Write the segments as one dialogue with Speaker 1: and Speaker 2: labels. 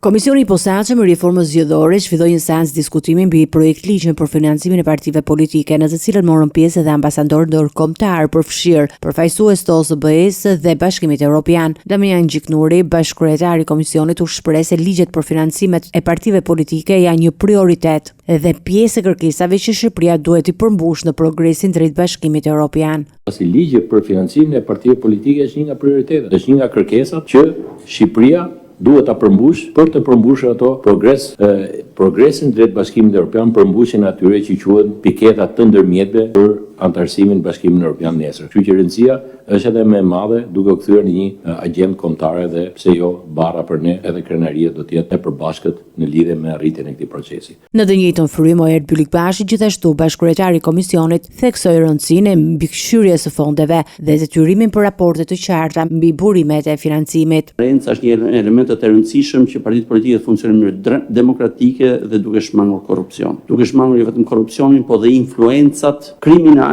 Speaker 1: Komisioni i posaçëm i reformës zgjedhore zhvilloi një seancë diskutimi mbi projekt ligjin për financimin e partive politike, në të cilën morën pjesë edhe ambasadorë ndërkombëtar përfshirë përfaqësues të OSBE-s dhe Bashkimit Evropian. Damian Gjiknuri, bashkëkryetari i komisionit, u shpreh se ligjet për financimet e partive politike janë një prioritet dhe pjesë e kërkesave që Shqipëria duhet i përmbush në progresin drejt Bashkimit Evropian.
Speaker 2: Pasi ligji për financimin e partive politike është një nga prioritetet, është një nga kërkesat që Shqipëria duhet ta përmbush për të përmbushur ato progresin drejt Bashkimit Evropian, përmbushjen atyre që quhen piketa të ndërmjetëve për antarësimin në Bashkimin Evropian nesër. Kështu që rëndësia është edhe më e madhe duke u kthyer në një agjendë kombëtare dhe pse jo barra për ne edhe krenaria do të jetë e përbashkët në lidhje me arritjen e këtij procesi.
Speaker 1: Në të njëjtën frymë, Ojer Bylikbashi, gjithashtu bashkëkryetari i komisionit, theksoi rëndësinë e mbikëqyrjes së fondeve dhe detyrimin për raporte të qarta mbi burimet e financimit.
Speaker 3: Transparenca është një element të rëndësishëm që partitë politike të funcionojnë në mënyrë demokratike dhe duke shmangur korrupsion. Duke shmangur jo vetëm korrupsionin, por dhe influencat kriminale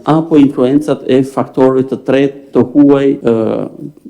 Speaker 3: apo influencat e faktorëve të tretë të huaj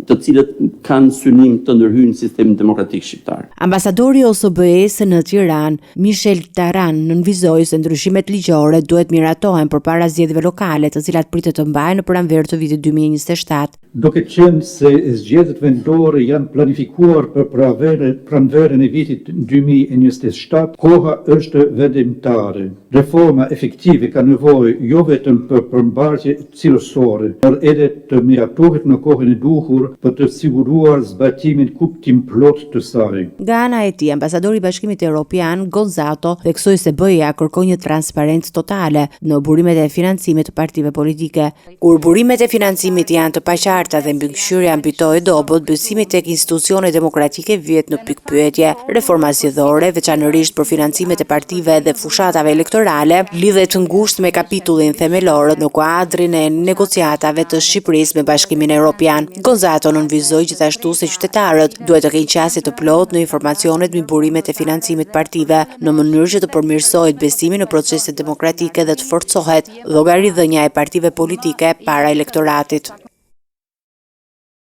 Speaker 3: të cilët kanë synim të ndërhyjnë në sistemin demokratik shqiptar.
Speaker 1: Ambasadori i OSBE-s në Tiranë, Michel Taran, nënvizoi se ndryshimet ligjore duhet miratohen përpara zgjedhjeve lokale, të cilat pritet të mbahen në pranverë të vitit 2027.
Speaker 4: Duke qenë se zgjedhjet vendore janë planifikuar për pranverën e vitit 2027, koha është vendimtare. Reforma efektive ka nevojë jo vetëm për përmbajtje cilësore, por edhe të miratohet në kohën e duhur për të siguruar zbatimin kuptim plot të saj.
Speaker 1: Nga ana e tij, ambasadori i Bashkimit Evropian, Gonzato, theksoi se BE-ja kërkon një transparencë totale në burimet e financimit të partive politike. Kur burimet e financimit janë të paqarta dhe mbikëqyrja mbitohet dobët, besimi tek institucionet demokratike vjet në pikpyetje. Reforma zgjedhore, veçanërisht për financimet e partive dhe fushatave elektorale, lidhet ngushtë me kapitullin themelor në kuadrin e negociatave të Shqipërisë me Bashkimin Evropian. Gonzato nënvizoi gjithashtu se qytetarët duhet të kenë qasje të plotë në informacionet mbi burimet e financimit partive, në mënyrë që të përmirësohet besimi në proceset demokratike dhe të forcohet llogaridhënia e partive politike para elektoratit.